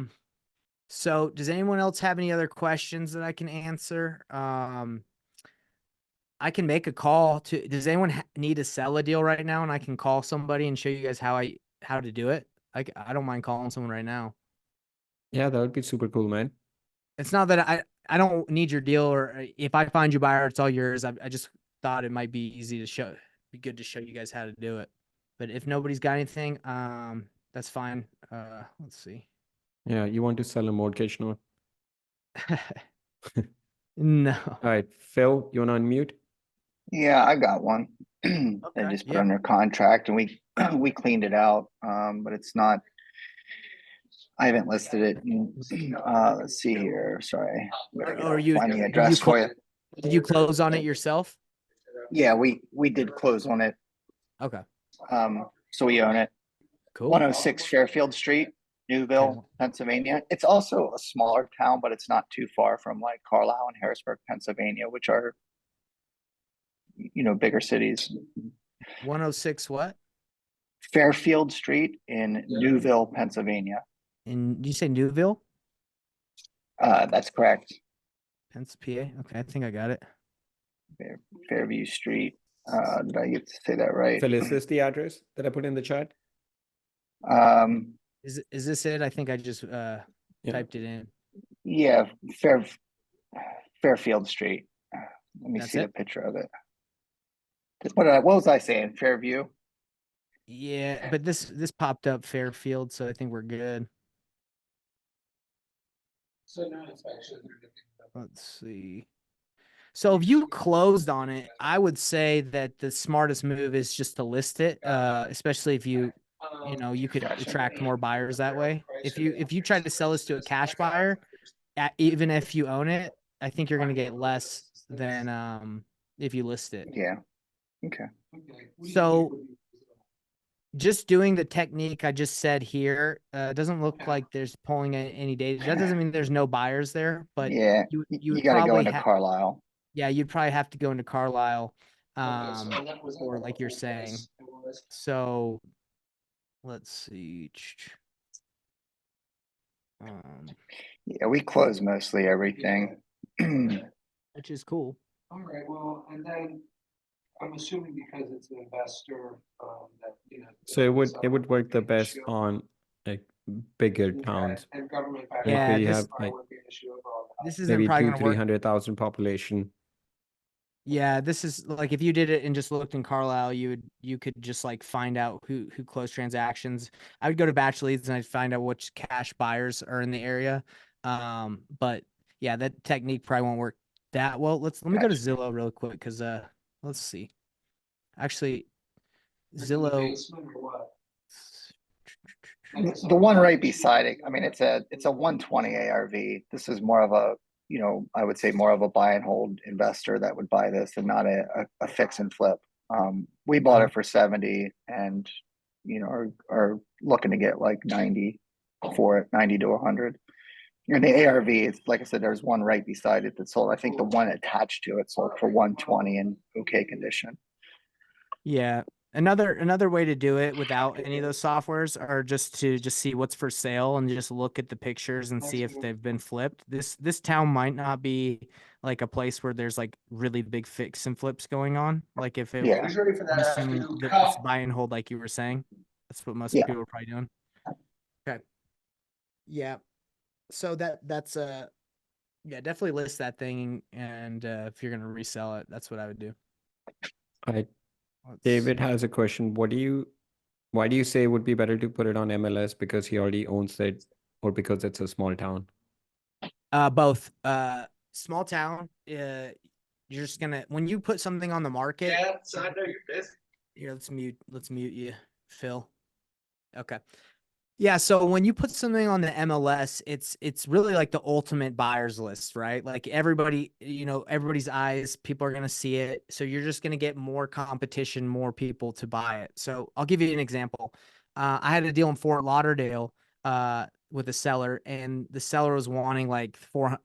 So does anyone else have any other questions that I can answer? I can make a call to, does anyone need to sell a deal right now? And I can call somebody and show you guys how to do it. I don't mind calling someone right now. Yeah, that would be super cool, man. It's not that I don't need your deal, or if I find you buyer, it's all yours. I just thought it might be easy to be good to show you guys how to do it. But if nobody's got anything, that's fine. Let's see. Yeah, you want to sell a mortgage note? No. All right, Phil, you want to unmute? Yeah, I got one. I Okay. just put Yeah. under contract and we we cleaned it out. But it's not, I haven't listed it. Let's see here. Sorry. Or you Find the did address for you. did you close on it yourself? Yeah, we did close on it. Okay. So we own it. Cool. 106 Fairfield Street, Newville, Okay. Pennsylvania. It's also a smaller town, but it's not too far from like Carlisle and Harrisburg, Pennsylvania, which are, bigger cities. 106 what? Fairfield Street in Newville, Pennsylvania. And you say Newville? That's correct. Pence, PA. Okay, I think I got it. Fairview Street. Did I get to say that right? Phil, is this the address that I put in the chat? Um, Is this it? I think I just typed it in. yeah, Fairfield Street. Let me That's see it? the picture of it. What was I saying? Fairview? Yeah, but this popped up Fairfield, so I think we're good. So no inspection. Let's see. So if you closed on it, I would say that the smartest move is just to list it, especially if you you could Gotcha. attract more buyers that way. If you try to sell this to a cash buyer, even if you own it, I think you're going to get less than if you list it. Yeah. Okay. So just doing the technique I just said here doesn't look like there's pulling any data. That doesn't mean there's no buyers there, but Yeah, you you would got to go probably into Carlisle. yeah, you'd probably have to go into Carlisle, or like you're saying. So let's see. Yeah, we close mostly everything. Which is cool. All right, well, and then I'm assuming because it's an investor, that, So it would work the best on like bigger towns, and government. Yeah, where you this- have like This isn't maybe probably two, gonna three work. hundred thousand population. Yeah, this is like if you did it and just looked in Carlisle, you could just like find out who closed transactions. I would go to batch leads and I'd find out which cash buyers are in the area. But yeah, that technique probably won't work that well. Let me go to Gotcha. Zillow real quick because let's see. Actually, Zillow. The one right beside it, I mean, it's a 120 ARV. This is more of a, I would say more of a buy and hold investor that would buy this and not a fix and flip. We bought it for 70 and, are looking to get like 90 for it, 90 to 100. And the ARV is, like I said, there's one right beside it that sold. I think the one attached to it sold for 120 in okay condition. Yeah. Another way to do it without any of those softwares are just to see what's for sale and just look at the pictures and see if they've been flipped. This town might not be like a place where there's like really big fix and flips going on. Like if it Yeah. assume that it's buy and hold, like you were saying. That's what most Yeah. people are probably doing. Okay. Yeah. So that's yeah, definitely list that thing, and if you're gonna resell it, that's what I would do. All right. Let's David see. has a question. Why do you say it would be better to put it on MLS because he already owns it, or because it's a small town? Both. small town, you're just gonna, when you put something on the market. Yeah, so I know you're busy. Here, let's mute you, Phil. Okay. Yeah, so when you put something on the MLS, it's really like the ultimate buyers list, right? Like everybody, everybody's eyes, people are going to see it. So you're just going to get more competition, more people to buy it. So I'll give you an example. I had a deal in Fort Lauderdale with a seller, and the seller was wanting like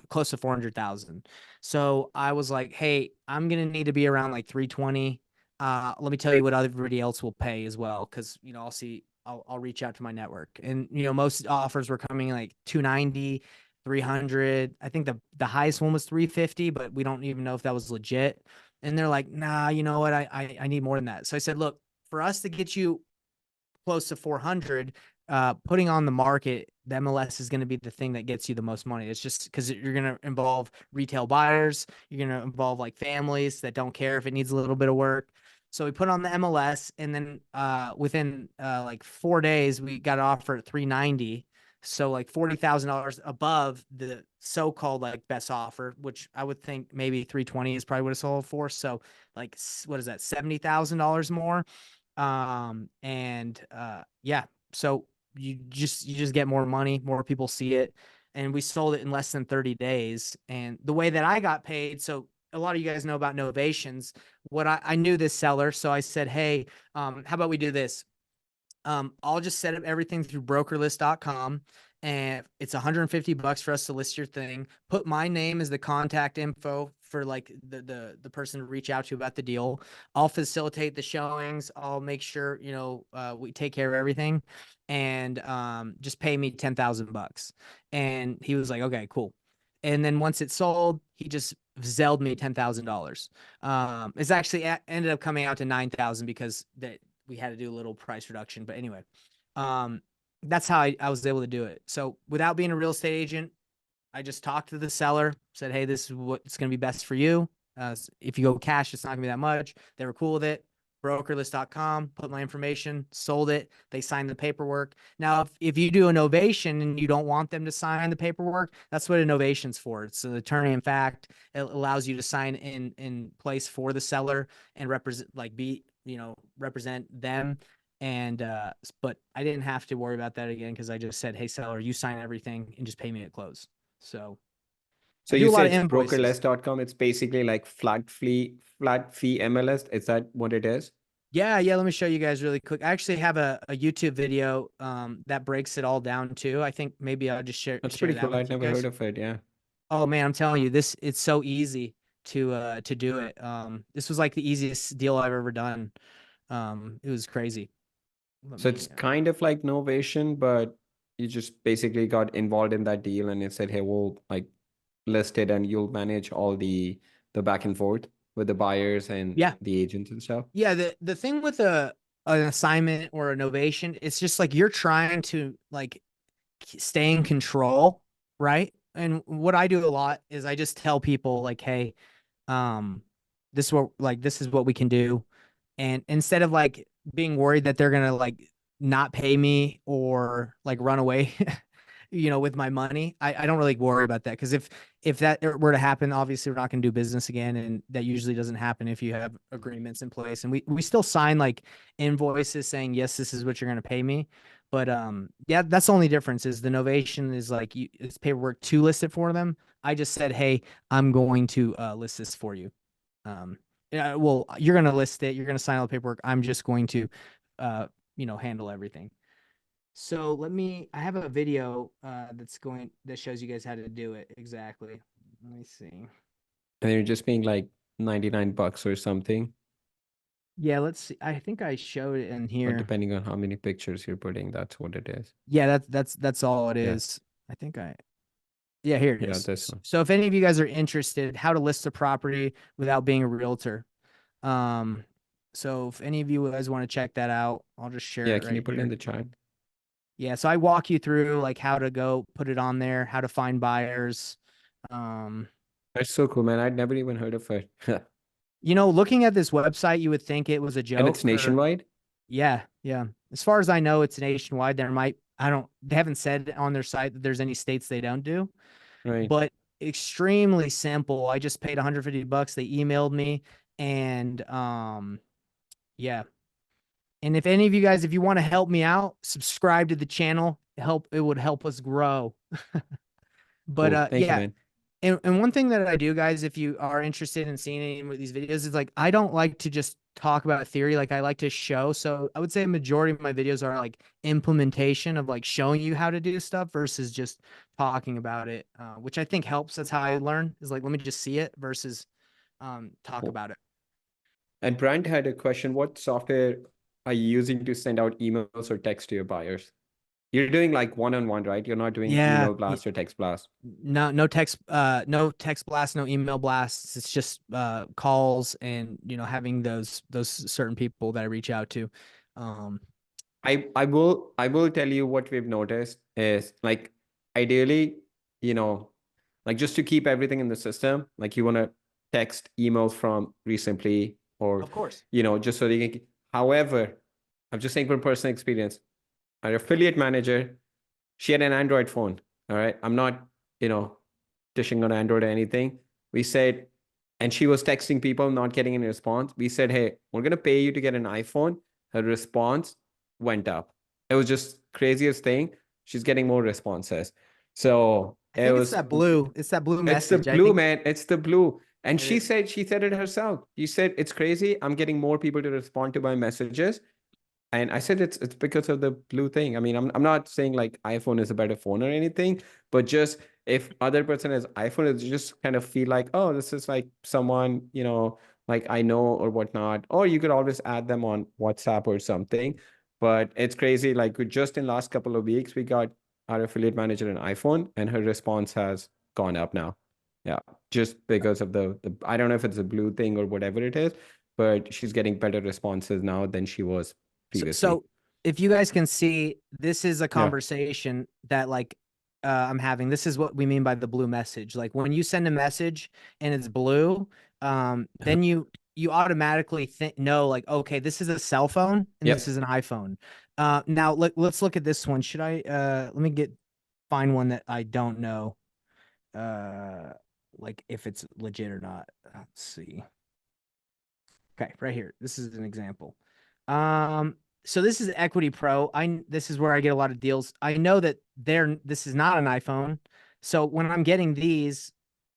close to 400,000. So I was like, hey, I'm going to need to be around like 320. Let me tell you what everybody else will pay as well, because I'll reach out to my network. And most offers were coming like 290, 300. I think the highest one was 350, but we don't even know if that was legit. And they're like, nah, you know what? I need more than that. So I said, look, for us to get you close to 400, putting on the market, the MLS is going to be the thing that gets you the most money. It's just because you're going to involve retail buyers. You're going to involve like families that don't care if it needs a little bit of work. So we put on the MLS, and then within like 4 days, we got an offer at 390. So like $40,000 above the so-called like best offer, which I would think maybe 320 is probably what it sold for. So like, what is that? $70,000 more. Yeah, so you just get more money, more people see it. And we sold it in less than 30 days. And the way that I got paid, so a lot of you guys know about novations. I knew this seller, so I said, hey, how about we do this? I'll just set up everything through brokerlist.com, and it's $150 for us to list your thing. Put my name as the contact info for like the person to reach out to about the deal. I'll facilitate the showings. I'll make sure, we take care of everything, and just pay me $10,000. And he was like, okay, cool. And then once it's sold, he just Zelled me $10,000. It's actually ended up coming out to 9,000 because we had to do a little price reduction. But anyway, that's how I was able to do it. So without being a real estate agent, I just talked to the seller, said, hey, this is what's going to be best for you. If you go cash, it's not going to be that much. They were cool with it. Brokerlist.com, put my information, sold it. They signed the paperwork. Now, if you do a novation and you don't want them to sign the paperwork, that's what a novation's for. It's an attorney in fact. It allows you to sign in place for the seller and represent them. And but I didn't have to worry about that again, because I just said, hey, seller, you sign everything and just pay me at close. So I do you a lot said of it's invoices. brokerless.com. It's basically like flat fee MLS. Is that what it is? Yeah. Let me show you guys really quick. I actually have a YouTube video that breaks it all down too. I think maybe I'll just share That's share pretty that cool. with I'd you never guys. heard of it. Yeah. Oh man, I'm telling you, it's so easy to do it. This was like the easiest deal I've ever done. It was crazy. So it's kind of like novation, but you just basically got involved in that deal and it said, hey, we'll like list it and you'll manage all the back and forth with the buyers and Yeah. the agents and stuff. Yeah, the thing with an assignment or a novation, it's just like you're trying to like stay in control, right? And what I do a lot is I just tell people like, hey, this is what we can do. And instead of like being worried that they're gonna like not pay me or like run away, with my money, I don't really worry about that, because if that were to happen, obviously we're not going to do business again, and that usually doesn't happen if you have agreements in place. And we still sign like invoices saying, yes, this is what you're going to pay me. But yeah, that's the only difference, is the novation is like it's paperwork to list it for them. I just said, hey, I'm going to list this for you. Yeah, well, you're going to list it, you're going to sign all the paperwork, I'm just going to handle everything. So I have a video that shows you guys how to do it exactly. Let me see. And you're just paying like $99 or something. Yeah, let's see. I think I showed it in But here. depending on how many pictures you're putting, that's what it is. Yeah, that's all it Yeah. is. Yeah, here it Yeah, is. this one. So if any of you guys are interested, how to list a property without being a realtor. So if any of you guys want to check that out, I'll just share Yeah, it can right you put it here. in the chat? Yeah, so I walk you through like how to go put it on there, how to find buyers. That's so cool, man. I'd never even heard of it. Looking at this website, you would think it was a joke. And it's nationwide? Yeah. As far as I know, it's nationwide. They haven't said on their site that there's any states they don't do. Right. But extremely simple. I just paid $150. They emailed me, and yeah. And if any of you guys, if you want to help me out, subscribe to the channel. It would help us grow. But Cool. Thank you, yeah. man. And one thing that I do, guys, if you are interested in seeing any of these videos, is like, I don't like to just talk about theory. Like, I like to show. So I would say a majority of my videos are like implementation of like showing you how to do stuff versus just talking about it, which I think helps. That's how I learn, is like, let me just see it versus talk Cool. about it. And Brand had a question. What software are you using to send out emails or text to your buyers? You're doing like one-on-one, right? You're not doing Yeah. email blast or text blast. No text blast, no email blasts. It's just calls and, you know, having those certain people that I reach out to. I will tell you what we've noticed is, like, ideally, you know, like, just to keep everything in the system, like, you want to text emails from REsimpli, or, Of course. you know, just so they can. However, I'm just saying from personal experience, our affiliate manager, she had an Android phone. All right. I'm not, you know, dishing on Android or anything. We said, and she was texting people, not getting any response. We said, hey, we're going to pay you to get an iPhone. Her response went up. It was just craziest thing. She's getting more responses. So I it think was, it's that blue it's the message. I blue, think man. It's the blue. And it she is. said it herself. She said, it's crazy. I'm getting more people to respond to my messages. And I said it's because of the blue thing. I mean, I'm not saying like iPhone is a better phone or anything, but just if other person has iPhone, it's just kind of feel like, oh, this is like someone, you know, like I know or whatnot. Or you could always add them on WhatsApp or something. But it's crazy. Like, just in last couple of weeks, we got our affiliate manager an iPhone, and her response has gone up now. Yeah, just because of the I don't know if it's a blue thing or whatever it is, but she's getting better responses now than she was previously. So if you guys can see, this is a Yeah. conversation that like I'm having. This is what we mean by the blue message. Like when you send a message and it's blue, then you automatically know like, okay, this is a cell phone and Yep. this is an iPhone. Now let's look at this one. Should I let me find one that I don't know like if it's legit or not. Let's see. Okay, right here. This is an example. So this is Equity Pro. This is where I get a lot of deals. I know that this is not an iPhone. So when I'm getting these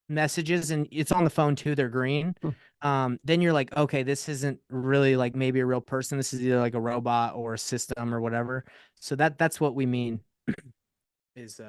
messages and it's on the phone too, they're green. Then you're like, okay, this isn't really like maybe a real person. This is either like a robot or a system or whatever. So that's what we mean is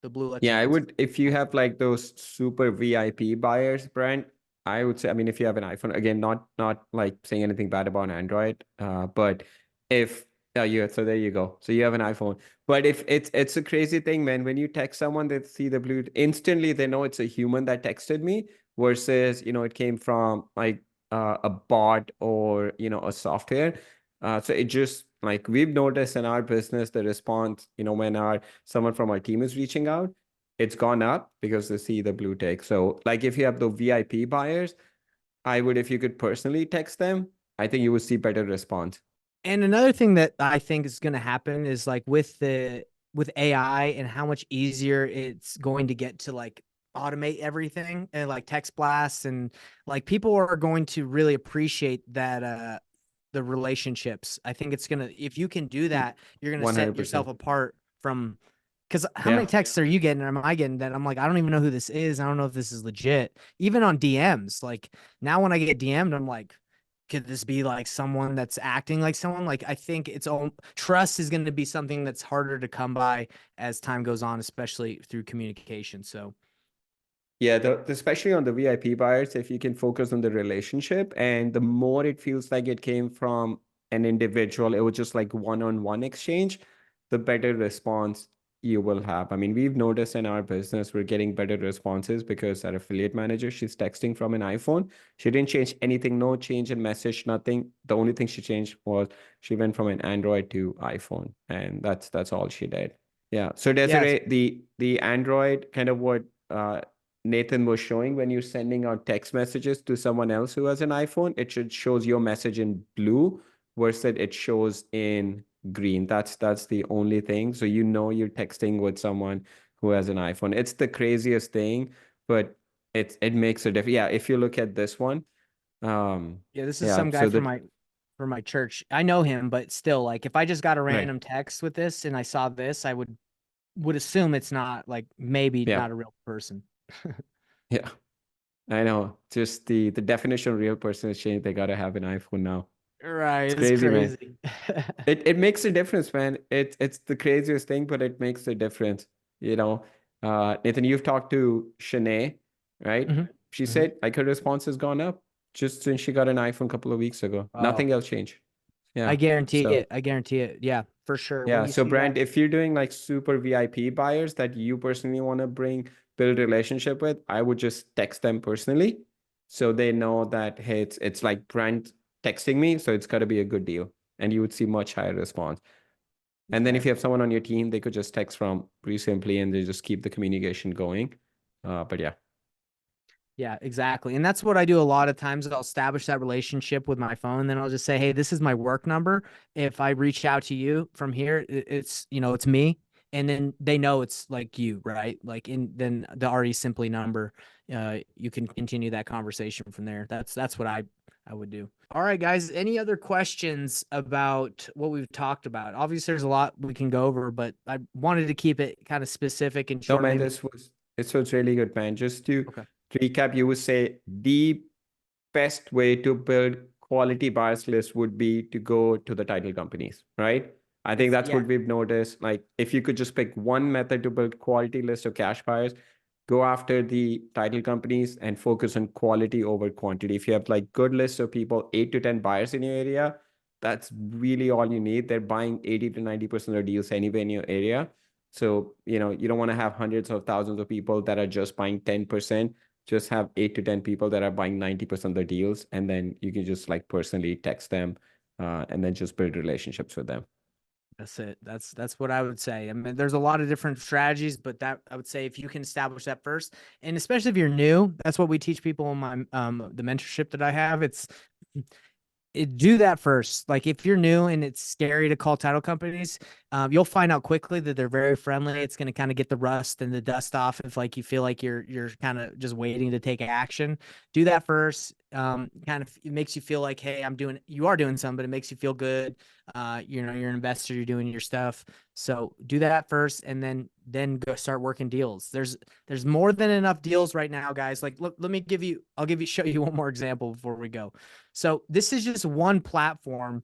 the blue lets you Yeah, I know. would, if you have like those super VIP buyers, Brent, I would say, I mean, if you have an iPhone, again, not like saying anything bad about Android, but if so there you go. So you have an iPhone. But if it's a crazy thing, man, when you text someone, they see the blue, instantly they know it's a human that texted me versus, you know, it came from like a bot or, you know, a software. So it just, like, we've noticed in our business, the response, you know, when someone from our team is reaching out, it's gone up because they see the blue tick. So like if you have the VIP buyers, I would, if you could personally text them, I think you would see better response. And another thing that I think is going to happen is like with AI and how much easier it's going to get to like automate everything and like text blasts, and like people are going to really appreciate that the relationships. I think it's gonna, if you can do that, you're gonna set 100%. yourself apart from, because how many texts are you getting or am I getting that I'm like, I don't even know who this is. I don't know if this is legit. Even on DMs, like now when I get DM'd, I'm like, could this be like someone that's acting like someone? Like I think it's all trust is going to be something that's harder to come by as time goes on, especially through communication. So Yeah, especially on the VIP buyers, if you can focus on the relationship, and the more it feels like it came from an individual, it was just like one-on-one exchange, the better response you will have. I mean, we've noticed in our business, we're getting better responses because our affiliate manager, she's texting from an iPhone. She didn't change anything, no change in message, nothing. The only thing she changed was she went from an Android to iPhone, and that's all she did. Yeah. So Desiree, the Android, kind of what Nathan was showing, when you're sending out text messages to someone else who has an iPhone, it shows your message in blue versus it shows in green. That's the only thing. So you know you're texting with someone who has an iPhone. It's the craziest thing. but it makes a difference. Yeah, if you look at this one, Yeah, this is yeah, some guy so from that my church. I know him, but still, like if I just got a right, random text with this and I saw this, I would assume it's not like maybe yeah, not a real person. yeah. I know. Just the definition of real person is changed. They gotta have an iPhone now. Right, It's it's crazy, man. crazy. It makes a difference, man. It's the craziest thing, but it makes a difference. You know, Nathan, you've talked to Shanae, right? Mhm, She mhm. said like her response has gone up just since she got an iPhone a couple of weeks ago. Oh, Nothing else changed. I Yeah. guarantee So it. I guarantee it. Yeah, for sure. When yeah. you So see that, Brand, if you're doing like super VIP buyers that you personally want to build relationship with, I would just text them personally. So they know that, hey, it's like Brand texting me, so it's gotta be a good deal. And you would see much higher response. And then if okay. you have someone on your team, they could just text from REsimpli and they just keep the communication going. But yeah. Yeah, exactly. And that's what I do a lot of times. I'll establish that relationship with my phone. Then I'll just say, hey, this is my work number. If I reach out to you from here, it's, it's me. And then they know it's like you, right? Like then the REsimpli number, you can continue that conversation from there. That's what I would do. All right, guys. Any other questions about what we've talked about? Obviously, there's a lot we can go over, but I wanted to keep it kind of specific and No, short. man, Maybe. this was really good, man. Just to Okay. recap, you would say the best way to build quality buyers list would be to go to the title companies, right? I think that's Yeah, what we've noticed. Like if you could just pick one method to build quality list of cash buyers, go after the title companies and focus on quality over quantity. If you have like good list of people, 8 to 10 buyers in your area, that's really all you need. They're buying 80 to 90% of deals anywhere in your area. So, you don't want to have hundreds of thousands of people that are just buying 10%. Just have 8 to 10 people that are buying 90% of the deals. And then you can just like personally text them and then just build relationships with them. that's it. That's what I would say. I mean, there's a lot of different strategies, but that I would say if you can establish that first, and especially if you're new, that's what we teach people in my the mentorship that I have. Do that first. Like if you're new and it's scary to call title companies, you'll find out quickly that they're very friendly. It's going to kind of get the rust and the dust off if like you feel like you're kind of just waiting to take action. Do that first. Kind of it makes you feel like, hey, you are doing something, but it makes you feel good. You're an investor, you're doing your stuff. So do that first, and then go start working deals. There's more than enough deals right now, guys. Like let me show you one more example before we go. So this is just one platform,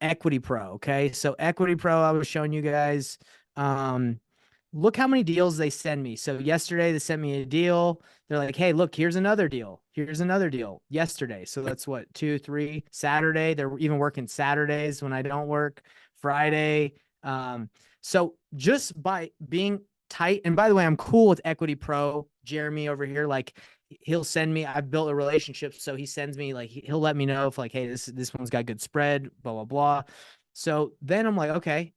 Equity Pro. Okay. So Equity Pro, I was showing you guys, look how many deals they send me. So yesterday they sent me a deal. They're like, hey, look, here's another deal. Here's another deal yesterday. So that's what, 2, 3, Saturday. They're even working Saturdays when I don't work, Friday. So just by being tight, and by the way, I'm cool with Equity Pro, Jeremy over here. Like he'll send me, I've built a relationship. So he sends me like, he'll let me know if like, hey, this one's got good spread, blah, blah, blah. So then I'm like, okay,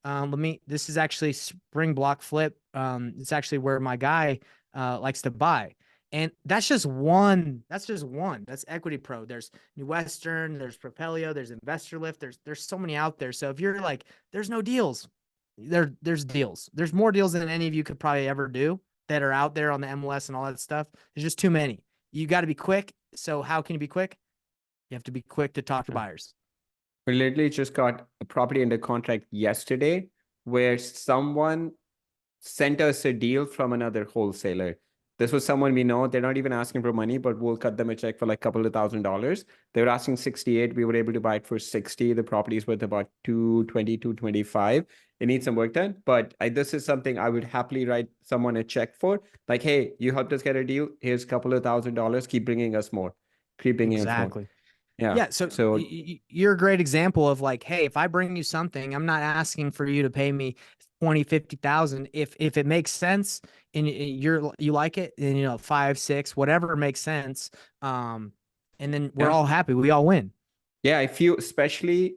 this is actually Spring Block Flip. It's actually where my guy likes to buy. And that's just one. That's Equity Pro. There's New Western, there's Propelio, there's Investor Lift. There's so many out there. So if you're like, there's no deals, there's deals. There's more deals than any of you could probably ever do that are out there on the MLS and all that stuff. There's just too many. You got to be quick. So how can you be quick? You have to be quick to talk to buyers. We literally just got a property under contract yesterday where someone sent us a deal from another wholesaler. This was someone we know. They're not even asking for money, but we'll cut them a check for like a couple of $1,000s. They were asking 68. We were able to buy it for 60. The property is worth about 220, 225. It needs some work done, but this is something I would happily write someone a check for. Like, hey, you helped us get a deal. Here's a couple of $1,000. Keep bringing us more. Keep bringing us more. Exactly. Yeah. Yeah. So So you're a great example of like, hey, if I bring you something, I'm not asking for you to pay me 20, 50,000. If it makes sense and you like it, and 5, 6, whatever makes sense. And then we're yeah. all happy. We all win. Yeah, if you especially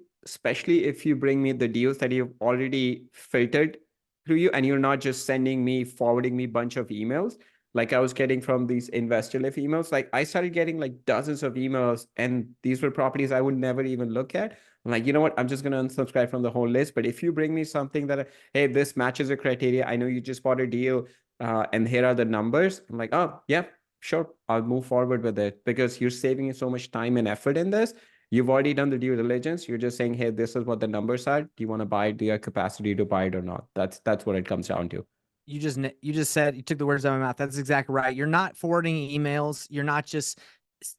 if you bring me the deals that you've already filtered through you and you're not just forwarding me bunch of emails like I was getting from these investor lift emails. Like I started getting like dozens of emails and these were properties I would never even look at. I'm like, you know what? I'm just gonna unsubscribe from the whole list. But if you bring me something that, hey, this matches the criteria, I know you just bought a deal and here are the numbers. I'm like, oh yeah, sure, I'll move forward with it, because you're saving so much time and effort in this. You've already done the due diligence. You're just saying, hey, this is what the numbers are. Do you want to buy it? Do you have capacity to buy it or not? That's what it comes down to. You just said, you took the words out of my mouth. That's exactly right. You're not forwarding emails. You're not just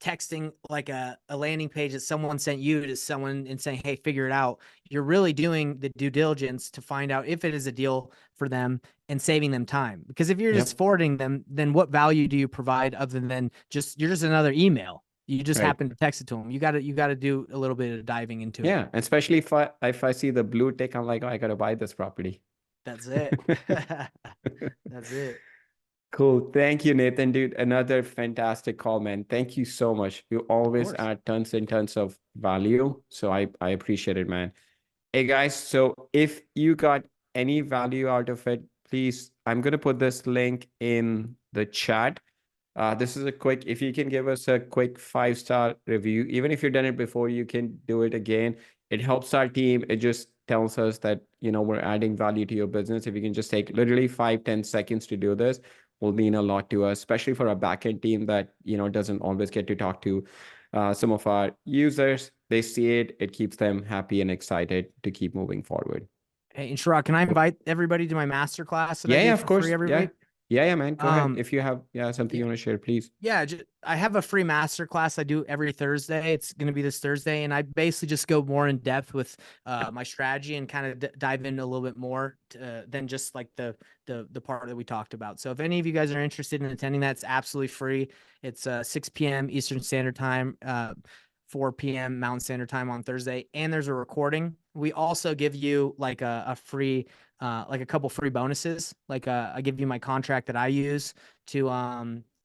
texting like a landing page that someone sent you to someone and saying, hey, figure it out. You're really doing the due diligence to find out if it is a deal for them and saving them time. Because if you're Yep. just forwarding them, then what value do you provide other than you're just another email? You just Right. happen to text it to them. You got to do a little bit of diving into it. Yeah, especially if I see the blue tick, I'm like, oh, I gotta buy this property. That's it. That's it. Cool. Thank you, Nathan, dude. Another fantastic call, man. Thank you so much. You always course. add tons and tons of value. So I appreciate it, man. Hey guys, so if you got any value out of it, please, I'm gonna put this link in the chat. This is a quick, if you can give us a quick 5-star review, even if you've done it before, you can do it again. It helps our team. It just tells us that, you know, we're adding value to your business. If you can just take literally 5-10 seconds to do this, will mean a lot to us, especially for our backend team that, you know, doesn't always get to talk to some of our users. They see it, it keeps them happy and excited to keep moving forward. Hey, and Sharad, can I invite everybody to my masterclass that I Yeah, do yeah, for of course. free every Yeah. week? Yeah, man. Go ahead. Um, If you have something you want to share, please. Yeah, I have a free masterclass I do every Thursday. It's going to be this Thursday, and I basically just go more in depth with my strategy and kind of dive in a little bit more than just like the part that we talked about. So if any of you guys are interested in attending that, it's absolutely free. It's 6 p.m. Eastern Standard Time, 4 p.m. Mountain Standard Time on Thursday, and there's a recording. We also give you like a free, like a couple free bonuses. Like I give you my contract that I use to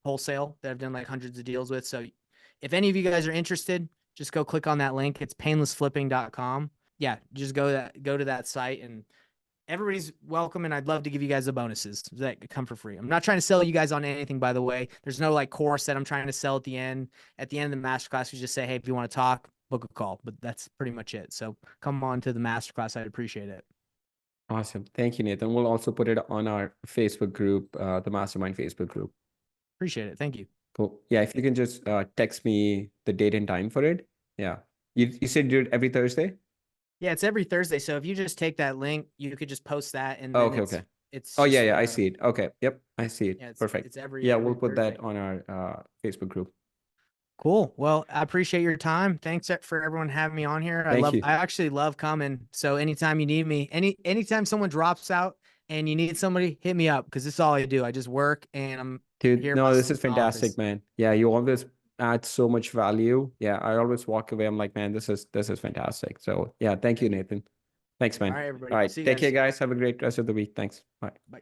Wholesale that I've done like hundreds of deals with. So if any of you guys are interested, just go click on that link. It's painlessflipping.com. Yeah, just go to that site, and everybody's welcome. And I'd love to give you guys the bonuses that come for free. I'm not trying to sell you guys on anything, by the way. There's no like course that I'm trying to sell at the end. At the end of the masterclass, we just say, hey, if you want to talk, book a call. But that's pretty much it. So come on to the masterclass. I'd appreciate it. Awesome. Thank you, Nathan. We'll also put it on our Facebook group, the Mastermind Facebook group. Appreciate it. Thank you. Cool. Yeah, if you can just text me the date and time for it. Yeah. You said you do it every Thursday? Yeah, it's every Thursday. So if you just take that link, you could just post that, and Oh, then okay. it's Oh, just, yeah, I see it. Okay. Yep, I see it. Yeah, Perfect. It's every Yeah, every we'll put that Thursday. on our Facebook group. Cool. Well, I appreciate your time. Thanks for everyone having me on here. Thank you. I actually love coming. So anytime you need me, anytime someone drops out and you need somebody, hit me up, because this is all I do. I just work, and I'm Dude, here. no, this is in the office. fantastic, man. Yeah, you always add so much value. Yeah, I always walk away. I'm like, man, this is fantastic. So yeah, thank you, Nathan. Thanks, man. All right, everybody. All right. See you Take care, guys. guys. Have a great rest of the week. Thanks. Bye. Bye.